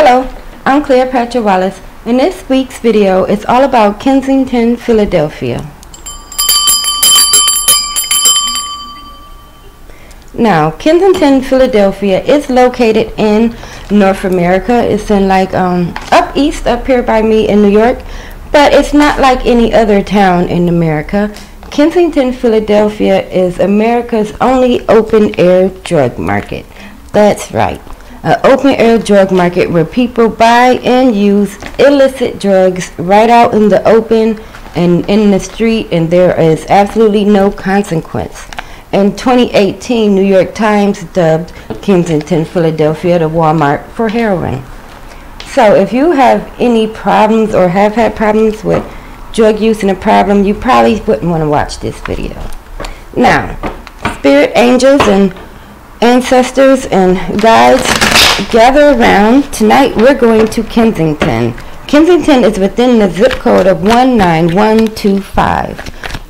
Hello, I'm Cleopatra Wallace, and this week's video is all about Kensington, Philadelphia. Now, Kensington, Philadelphia is located in North America. It's in up east, up here by me in New York, but it's not like any other town in America. Kensington, Philadelphia is America's only open-air drug market. That's right. An open-air drug market where people buy and use illicit drugs right out in the open and in the street, and there is absolutely no consequence. In 2018, New York Times dubbed Kensington, Philadelphia the Walmart for heroin. So if you have any problems or have had problems with drug use and a problem, you probably wouldn't want to watch this video. Now, spirit angels and ancestors and guides, gather around. Tonight we're going to Kensington. Kensington is within the zip code of 19125.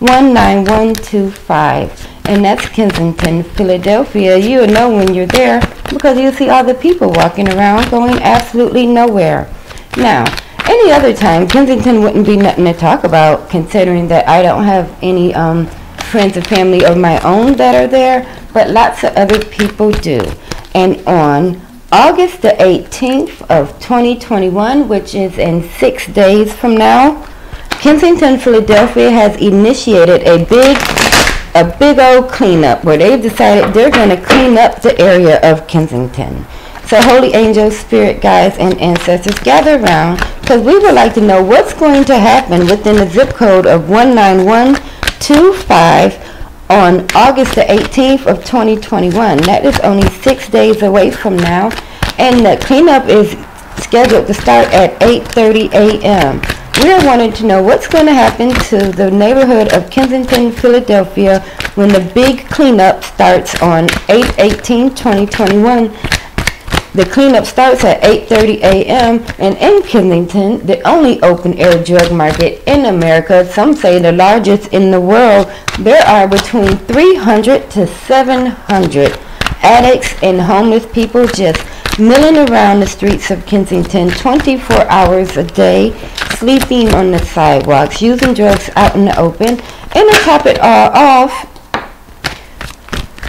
19125. And that's Kensington, Philadelphia. You'll know when you're there because you'll see all the people walking around going absolutely nowhere. Now, any other time, Kensington wouldn't be nothing to talk about, considering that I don't have any friends or family of my own that are there, but lots of other people do. And on August the 18th of 2021, which is in 6 days from now, Kensington, Philadelphia has initiated a big old cleanup where they've decided they're going to clean up the area of Kensington. So holy angels, spirit guides, and ancestors, gather around because we would like to know what's going to happen within the zip code of 19125 on August the 18th of 2021. That is only 6 days away from now, and the cleanup is scheduled to start at 8:30 a.m. We are wanting to know what's going to happen to the neighborhood of Kensington, Philadelphia when the big cleanup starts on 8/18/2021. The cleanup starts at 8:30 a.m. and in Kensington, the only open-air drug market in America, some say the largest in the world, there are between 300 to 700 addicts and homeless people just milling around the streets of Kensington 24 hours a day, sleeping on the sidewalks, using drugs out in the open. And to top it all off,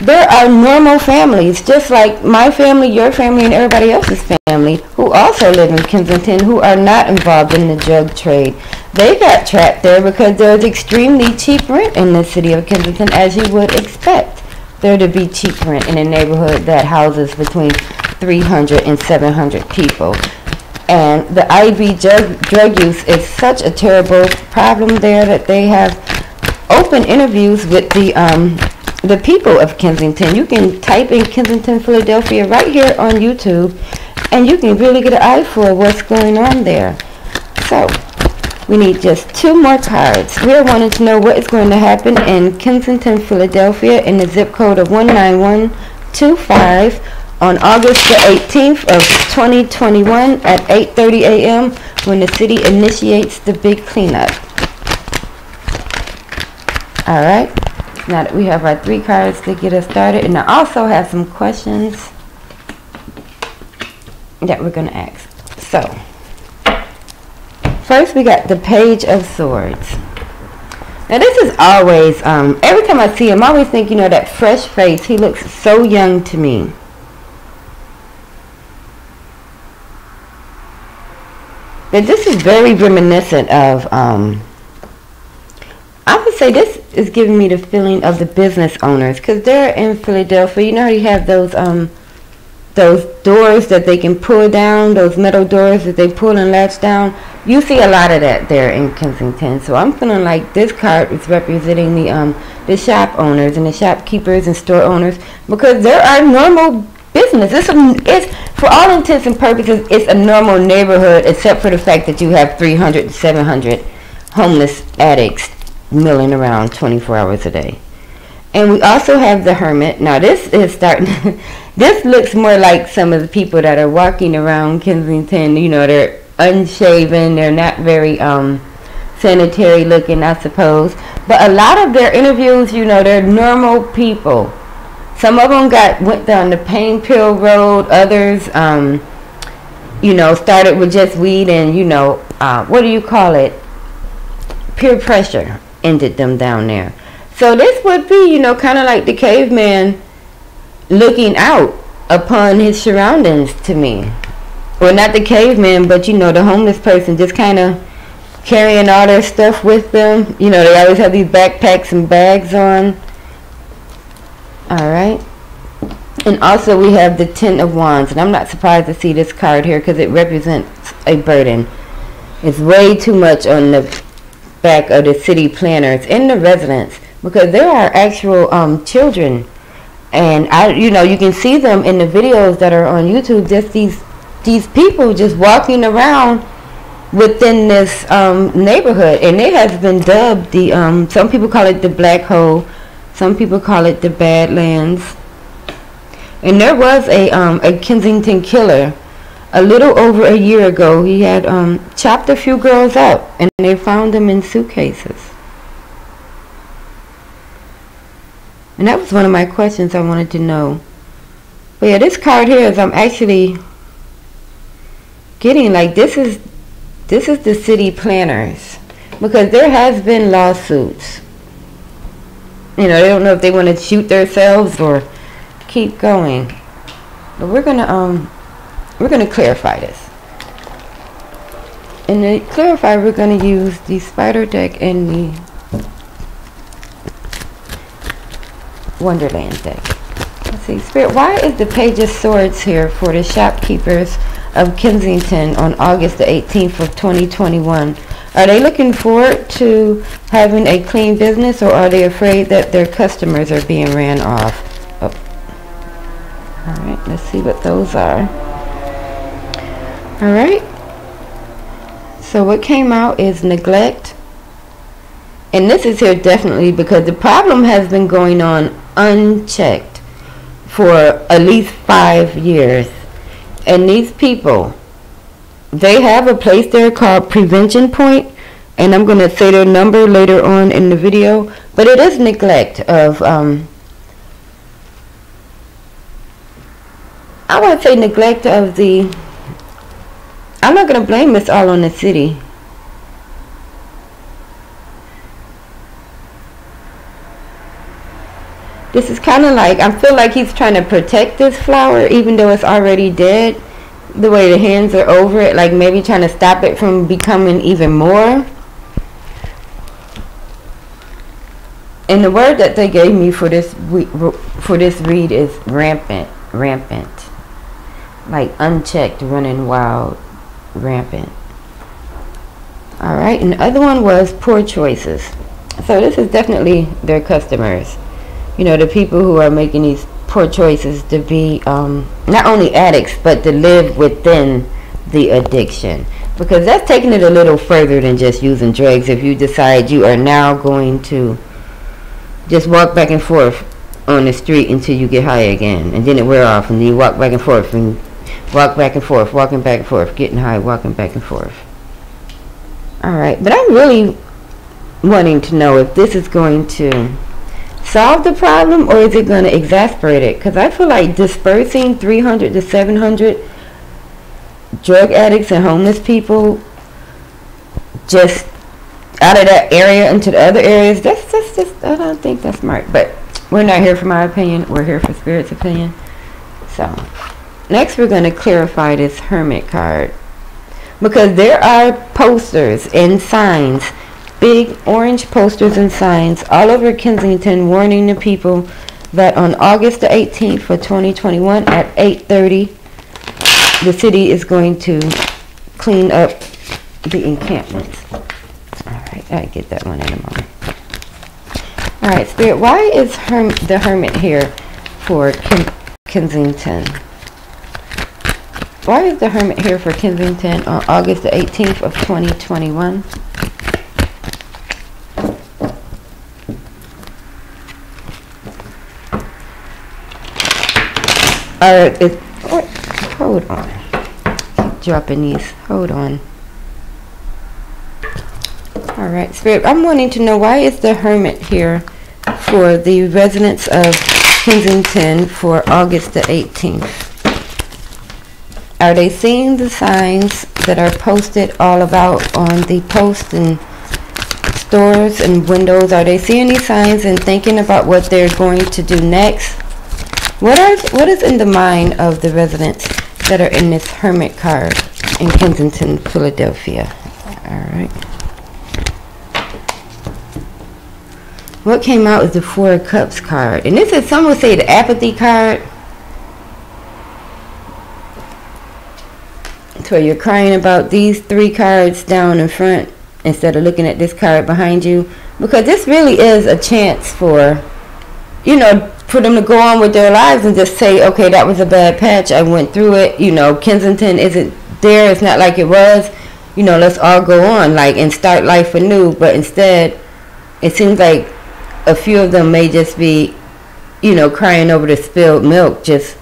there are normal families, just like my family, your family, and everybody else's family, who also live in Kensington, who are not involved in the drug trade. They got trapped there because there's extremely cheap rent in the city of Kensington, as you would expect there to be cheap rent in a neighborhood that houses between 300 and 700 people. And the IV drug use is such a terrible problem there that they have open interviews with the people of Kensington. You can type in Kensington, Philadelphia right here on YouTube, and you can really get an eye for what's going on there. So, we need just 2 more cards. We're wanting to know what is going to happen in Kensington, Philadelphia in the zip code of 19125 on August the 18th of 2021 at 8:30 a.m. when the city initiates the big cleanup. Alright. Now that we have our 3 cards to get us started, and I also have some questions that we're going to ask. So, first we got the Page of Swords. Now this is always, every time I see him, I always think, that fresh face, he looks so young to me. But this is very reminiscent of, I would say this is giving me the feeling of the business owners, because they're in Philadelphia. You know how you have those doors that they can pull down, those metal doors that they pull and latch down. You see a lot of that there in Kensington. So I'm feeling like this card is representing the shop owners and the shopkeepers and store owners, because there are normal business. It's for all intents and purposes, it's a normal neighborhood, except for the fact that you have 300 to 700 homeless addicts milling around 24 hours a day. And we also have the Hermit. Now this is starting this looks more like some of the people that are walking around Kensington. They're unshaven, they're not very sanitary looking, I suppose, but a lot of their interviews, they're normal people. Some of them went down the pain pill road, others you know, started with just weed and, you know, what do you call it? Peer pressure ended them down there. So this would be, you know, kind of like the caveman looking out upon his surroundings to me. Well, not the caveman, but, you know, the homeless person just kind of carrying all their stuff with them. You know, they always have these backpacks and bags on. Alright. And also we have the Tint of Wands. And I'm not surprised to see this card here because it represents a burden. It's way too much on the back of the city planners and the residents, because there are actual children. And, you know, you can see them in the videos that are on YouTube. Just these people just walking around within this neighborhood, and it has been dubbed the some people call it the black hole, some people call it the Badlands. And there was a Kensington killer a little over a year ago. He had chopped a few girls up, and they found them in suitcases. And that was one of my questions I wanted to know. But yeah, this card here is I'm actually getting, like, this is the city planners, because there has been lawsuits. You know, they don't know if they want to shoot themselves or keep going. But we're gonna clarify this. And to clarify, we're gonna use the spider deck and the Wonderland deck. Let's see, Spirit, why is the Page of Swords here for the shopkeepers of Kensington on August the 18th of 2021? Are they looking forward to having a clean business, or are they afraid that their customers are being ran off? Oh. Alright, let's see what those are. Alright. So what came out is neglect. And this is here definitely because the problem has been going on unchecked for at least 5 years. And these people, they have a place there called Prevention Point, and I'm going to say their number later on in the video, but it is neglect of, I want to say neglect of the, I'm not going to blame this all on the city. This is kind of like, I feel like he's trying to protect this flower even though it's already dead. The way the hands are over it, like maybe trying to stop it from becoming even more. And the word that they gave me for this read is rampant. Like unchecked, running wild, rampant. Alright, and the other one was poor choices. So this is definitely their customers. You know, the people who are making these poor choices to be not only addicts, but to live within the addiction. Because that's taking it a little further than just using drugs. If you decide you are now going to just walk back and forth on the street until you get high again, and then it wear off, and then you walk back and forth, and walk back and forth, walking back and forth, getting high, walking back and forth. Alright, but I'm really wanting to know if this is going to solve the problem, or is it going to exasperate it? Because I feel like dispersing 300 to 700 drug addicts and homeless people just out of that area into the other areas, that's just, I don't think that's smart. But we're not here for my opinion, we're here for Spirit's opinion. So next we're going to clarify this Hermit card, because there are posters and signs, big orange posters and signs all over Kensington warning the people that on August the 18th for 2021 at 8:30 the city is going to clean up the encampments. Alright, I'll get that one in a moment. Alright, Spirit, why is the Hermit here for Kensington? Why is the Hermit here for Kensington on August the 18th of 2021? Hold on. Keep dropping these. Hold on. Alright, Spirit, I'm wanting to know, why is the Hermit here for the residents of Kensington for August the 18th? Are they seeing the signs that are posted all about on the posts and stores and windows? Are they seeing these signs and thinking about what they're going to do next? What is in the mind of the residents that are in this Hermit card in Kensington, Philadelphia? Alright. What came out is the Four of Cups card. And this is, some would say, the apathy card. So you're crying about these three cards down in front instead of looking at this card behind you. Because this really is a chance for, you know, for them to go on with their lives and just say, okay, that was a bad patch. I went through it. You know, Kensington isn't there. It's not like it was. You know, let's all go on, like, and start life anew. But instead, it seems like a few of them may just be, you know, crying over the spilled milk, just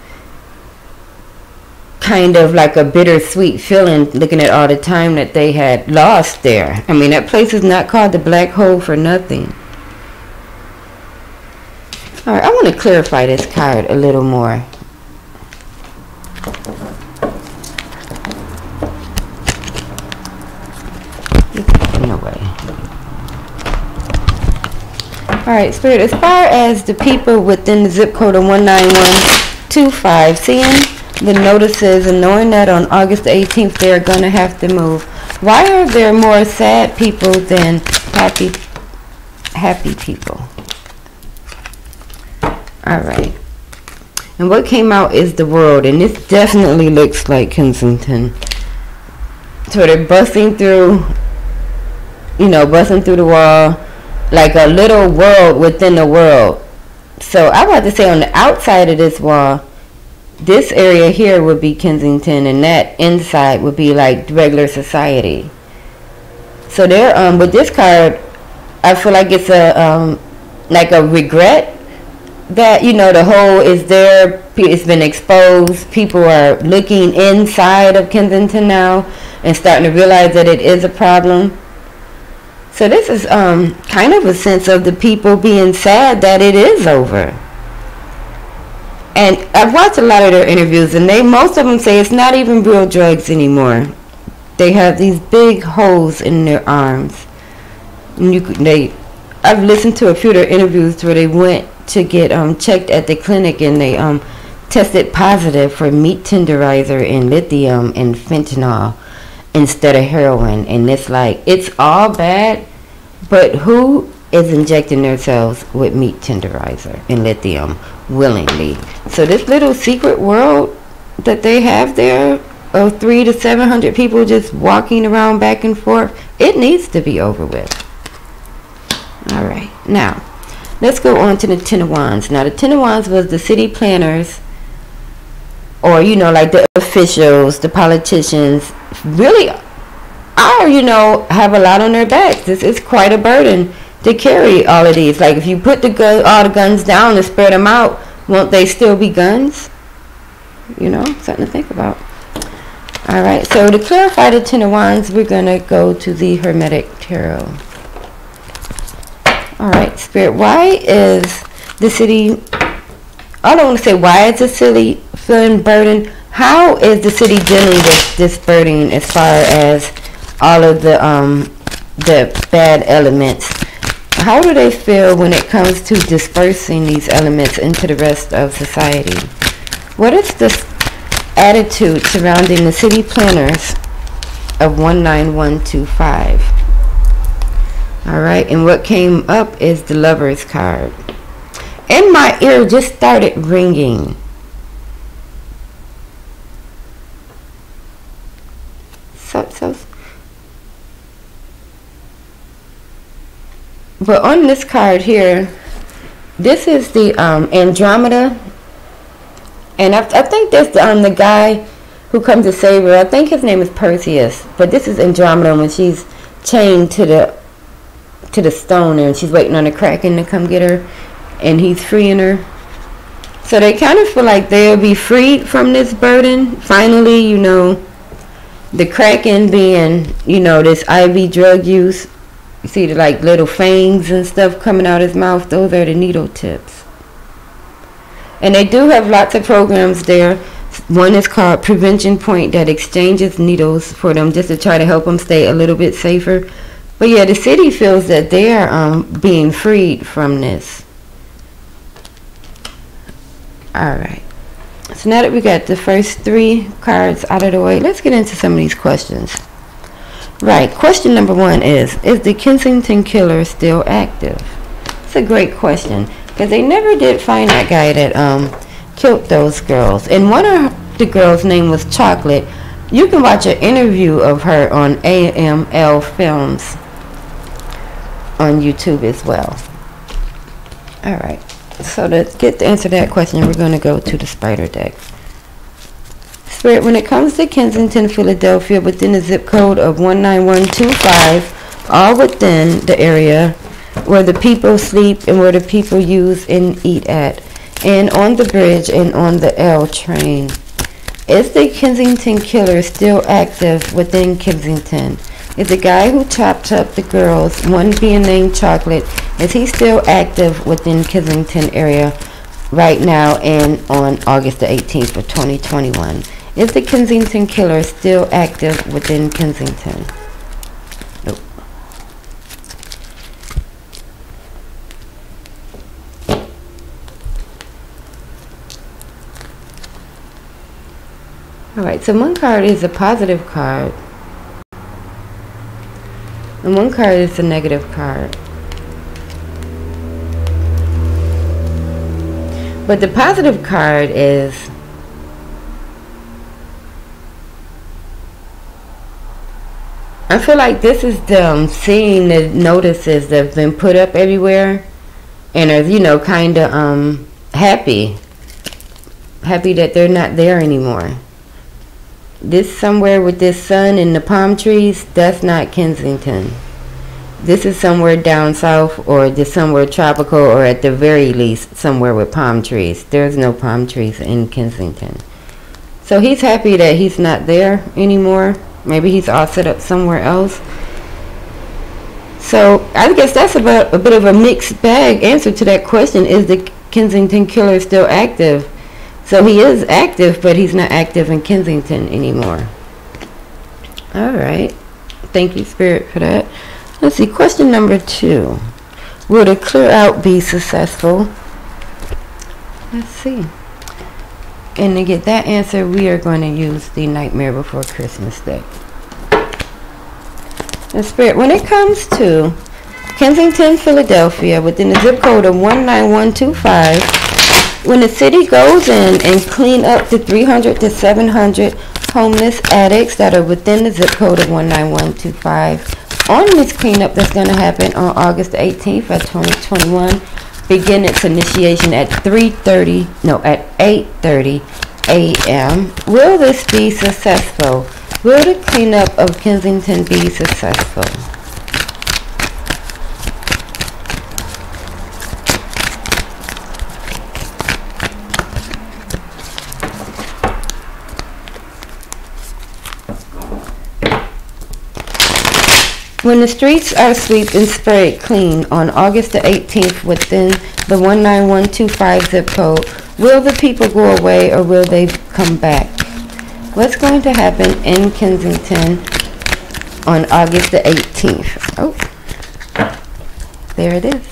kind of like a bittersweet feeling, looking at all the time that they had lost there. I mean, that place is not called the black hole for nothing. All right, I want to clarify this card a little more. No way. Alright, Spirit, as far as the people within the zip code of 19125, seeing the notices and knowing that on August the 18th they're going to have to move, why are there more sad people than happy people? Alright. And what came out is the World, and this definitely looks like Kensington. So they're busting through, you know, busting through the wall, like a little world within the world. So I want to say on the outside of this wall, this area here would be Kensington, and that inside would be like regular society. So they're with this card, I feel like it's a like a regret that, you know, the hole is there, it's been exposed, people are looking inside of Kensington now and starting to realize that it is a problem. So this is kind of a sense of the people being sad that it is over. And I've watched a lot of their interviews, and most of them say it's not even real drugs anymore. They have these big holes in their arms. And I've listened to a few of their interviews where they went to get checked at the clinic, and they tested positive for meat tenderizer and lithium and fentanyl instead of heroin. And it's like, it's all bad, but who is injecting themselves with meat tenderizer and lithium willingly? So this little secret world that they have there of 300 to 700 people just walking around back and forth, it needs to be over with. All right, now let's go on to the Tint of Wands. Now the Tint of Wands was the city planners, or, you know, like the officials, the politicians, really are, you know, have a lot on their backs. This is quite a burden to carry all of these. Like, if you put all the guns down and spread them out, won't they still be guns? You know, something to think about. All right, so to clarify the Tint of Wands, we're going to go to the Hermetic Tarot. All right, Spirit, why is the city, I don't want to say why is the city feeling burdened. How is the city dealing with this burden as far as all of the bad elements? How do they feel when it comes to dispersing these elements into the rest of society? What is this attitude surrounding the city planners of 19125? All right, and what came up is the Lover's card. And my ear just started ringing. But on this card here, this is the Andromeda, and I think that's the guy who comes to save her. I think his name is Perseus, but this is Andromeda when she's chained to the stone, and she's waiting on the Kraken to come get her, and he's freeing her. So they kind of feel like they'll be freed from this burden finally. You know, the Kraken being, you know, this IV drug use. You see the like little fangs and stuff coming out his mouth. Those are the needle tips. And they do have lots of programs there One is called Prevention Point, that exchanges needles for them just to try to help them stay a little bit safer. But yeah, the city feels that they are being freed from this. Alright. So now that we got the first 3 cards out of the way, let's get into some of these questions. Right, question number 1 is the Kensington killer still active? It's a great question, because they never did find that guy that killed those girls. And one of the girls' name was Chocolate. You can watch an interview of her on AML Films on YouTube as well. Alright, so to get the answer to that question, we're going to go to the spider deck. Spirit, when it comes to Kensington, Philadelphia, within the zip code of 19125, all within the area where the people sleep and where the people use and eat at, and on the bridge and on the L train, is the Kensington killer still active within Kensington? Is the guy who chopped up the girls, one being named Chocolate, is he still active within Kensington area right now and on August the 18th of 2021? Is the Kensington killer still active within Kensington? Nope. Alright, so one card is a positive card. And one card is a negative card. But the positive card is I feel like this is them seeing the notices that have been put up everywhere and are, you know, kind of happy that they're not there anymore. This somewhere with this sun and the palm trees, that's not Kensington. This is somewhere down south, or just somewhere tropical, or at the very least somewhere with palm trees. There's no palm trees in Kensington. So he's happy that he's not there anymore. Maybe he's all set up somewhere else. So I guess that's about a bit of a mixed bag answer to that question. Is the Kensington killer still active? So he is active, but he's not active in Kensington anymore. Alright. Thank you, Spirit, for that. Let's see. Question number 2. Will the clear out be successful? Let's see. And to get that answer, we are going to use the Nightmare Before Christmas deck. And Spirit, when it comes to Kensington, Philadelphia, within the zip code of 19125, when the city goes in and clean up the 300 to 700 homeless addicts that are within the zip code of 19125, on this cleanup that's going to happen on August 18th of 2021, begin its initiation at 8:30 a.m. Will this be successful? Will the cleanup of Kensington be successful? When the streets are swept and sprayed clean on August the 18th within the 19125 zip code, will the people go away or will they come back? What's going to happen in Kensington on August the 18th? Oh, there it is.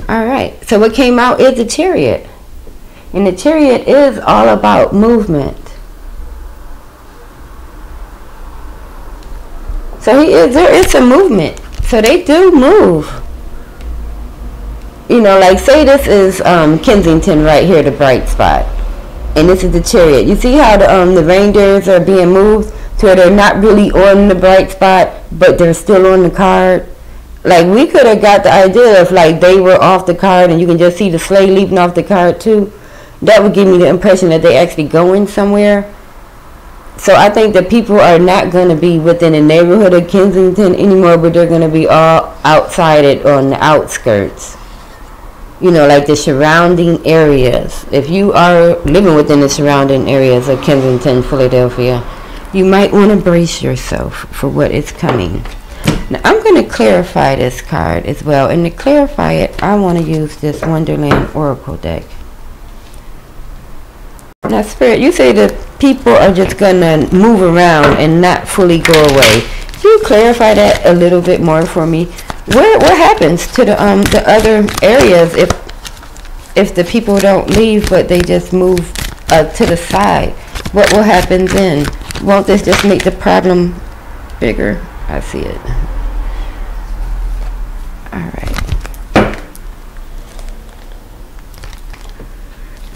Alright, so what came out is the Chariot. And the Chariot is all about movement. So there is a movement. So they do move. You know, like say this is Kensington right here, the bright spot. And this is the Chariot. You see how the reindeers are being moved to where they're not really on the bright spot, but they're still on the card. Like we could have got the idea of like they were off the card and you can just see the sleigh leaping off the card too. That would give me the impression that they actually going somewhere. So I think that people are not going to be within the neighborhood of Kensington anymore, but they're going to be all outside it on the outskirts. You know, like the surrounding areas. If you are living within the surrounding areas of Kensington, Philadelphia, you might want to brace yourself for what is coming. Now, I'm going to clarify this card as well. And to clarify it, I want to use this Wonderland Oracle deck. Now, Spirit, you say that people are just gonna move around and not fully go away. Can you clarify that a little bit more for me? What happens to the other areas if the people don't leave but they just move to the side? What will happen then? Won't this just make the problem bigger? I see it. All right.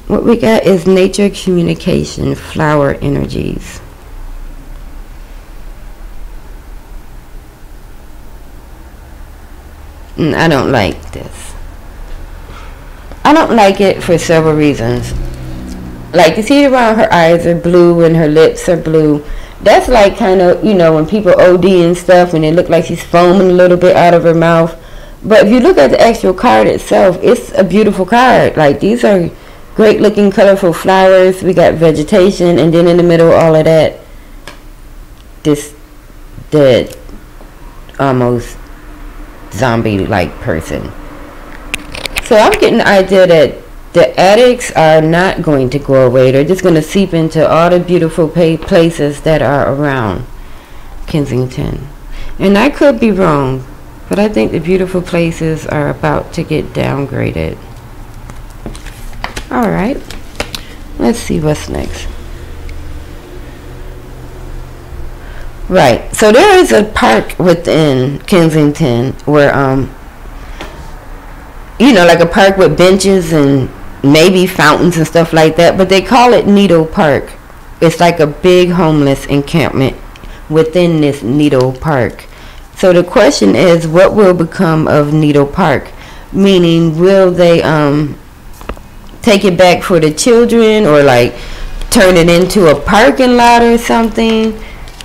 What we got is nature communication, flower energies. I don't like this. I don't like it for several reasons. Like, you see around her eyes are blue and her lips are blue. That's like kind of, you know, when people OD and stuff and it look like she's foaming a little bit out of her mouth. But if you look at the actual card itself, it's a beautiful card. Like, these are great looking colorful flowers. We got vegetation, and then in the middle all of that, this dead, almost zombie-like person. So I'm getting the idea that the addicts are not going to go away. They're just going to seep into all the beautiful places that are around Kensington. And I could be wrong, but I think the beautiful places are about to get downgraded. All right, let's see what's next. Right, so there is a park within Kensington where, you know, like a park with benches and maybe fountains and stuff like that, but they call it Needle Park. It's like a big homeless encampment within this Needle Park. So the question is, what will become of Needle Park? Meaning, will they take it back for the children, or like turn it into a parking lot or something?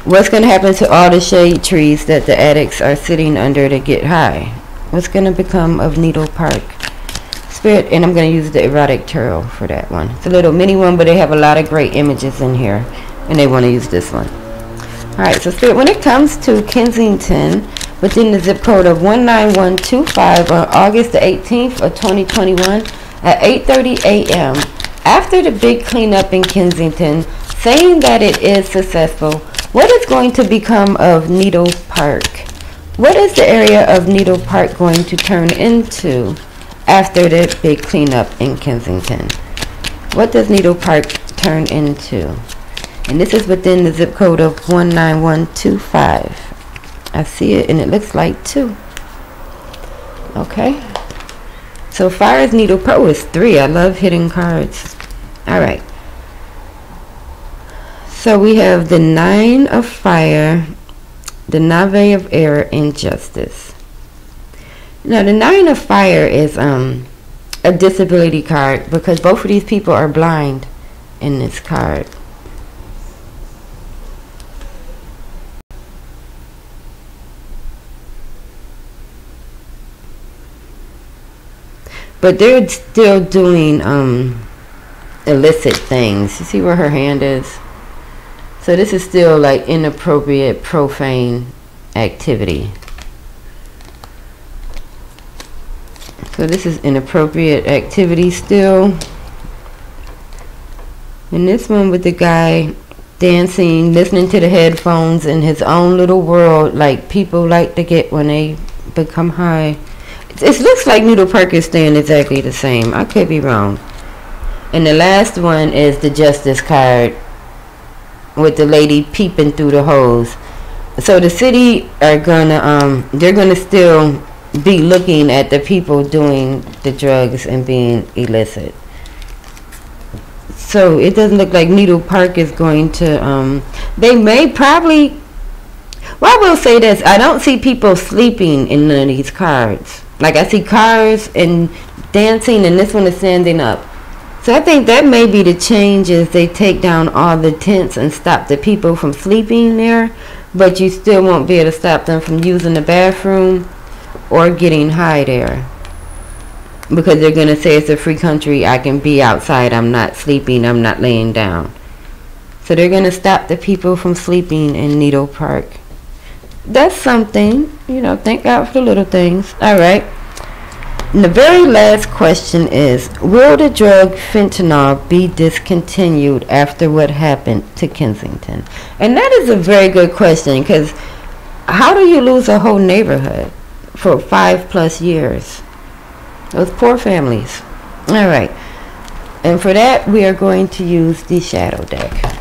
What's going to happen to all the shade trees that the addicts are sitting under to get high? What's going to become of Needle Park? Spirit, and I'm going to use the erotic tarot for that one. It's a little mini one, but they have a lot of great images in here, and they want to use this one. Alright, so Spirit, when it comes to Kensington, within the zip code of 19125 on August the 18th of 2021 at 8:30 a.m., after the big cleanup in Kensington, saying that it is successful, what is going to become of Needle Park? What is the area of Needle Park going to turn into after the big cleanup in Kensington? What does Needle Park turn into? And this is within the zip code of 19125. I see it, and it looks like 2. Okay. So far as Needle Park, oh, it's 3. I love hitting cards. Alright. So we have the 9 of Fire, the Knave of Air, and Justice. Now the 9 of Fire is a disability card, because both of these people are blind in this card. But they're still doing illicit things. You see where her hand is? So this is still like inappropriate, profane activity. So this is inappropriate activity still. And this one with the guy dancing, listening to the headphones in his own little world, like people like to get when they become high. It looks like Needle Park is staying exactly the same. I could be wrong. And the last one is the Justice card with the lady peeping through the holes. So the city are gonna they're gonna still be looking at the people doing the drugs and being illicit. So it doesn't look like Needle Park is going to they may probably, well, I will say this, I don't see people sleeping in none of these cards. Like, I see cars and dancing, and this one is standing up. So I think that may be the change, is they take down all the tents and stop the people from sleeping there, but you still won't be able to stop them from using the bathroom or getting high there, because they're going to say it's a free country. I can be outside. I'm not sleeping. I'm not laying down. So they're going to stop the people from sleeping in Needle Park. That's something, you know, thank God for the little things. All right. And the very last question is, will the drug fentanyl be discontinued after what happened to Kensington? And that is a very good question, because how do you lose a whole neighborhood for 5+ years? Those poor families. All right. And for that, we are going to use the shadow deck.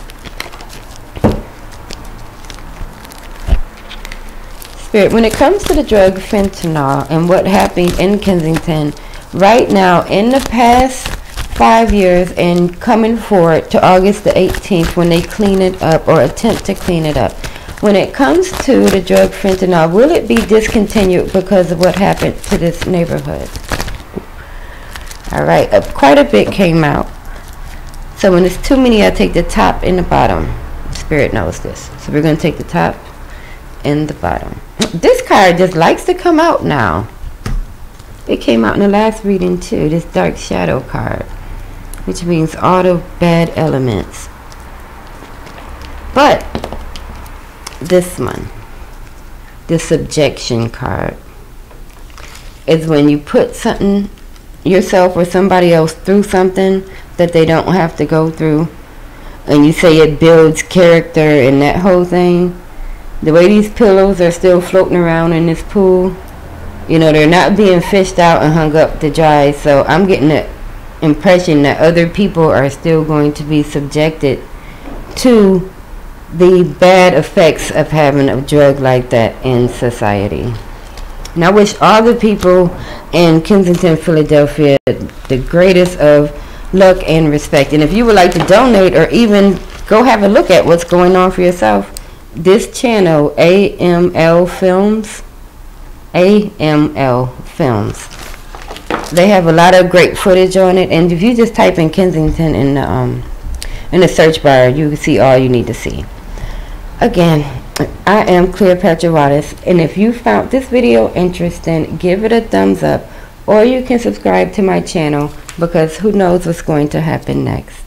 Spirit, when it comes to the drug fentanyl and what happened in Kensington right now, in the past 5 years and coming forward to August the 18th when they clean it up or attempt to clean it up, when it comes to the drug fentanyl, will it be discontinued because of what happened to this neighborhood? All right, quite a bit came out. So when it's too many, I take the top and the bottom. Spirit knows this. So we're going to take the top and the bottom. This card just likes to come out now. It came out in the last reading too, this dark shadow card, which means all the bad elements. But this one, the subjection card, is when you put something, yourself or somebody else, through something that they don't have to go through, and you say it builds character and that whole thing. The way these pillows are still floating around in this pool, you know, they're not being fished out and hung up to dry. So I'm getting the impression that other people are still going to be subjected to the bad effects of having a drug like that in society. And I wish all the people in Kensington, Philadelphia, the greatest of luck and respect. And if you would like to donate or even go have a look at what's going on for yourself, this channel, AML Films, they have a lot of great footage on it. And if you just type in Kensington in the search bar, you can see all you need to see. Again, I am Cleopatra Wattis, and if you found this video interesting, give it a thumbs up, or you can subscribe to my channel, because who knows what's going to happen next.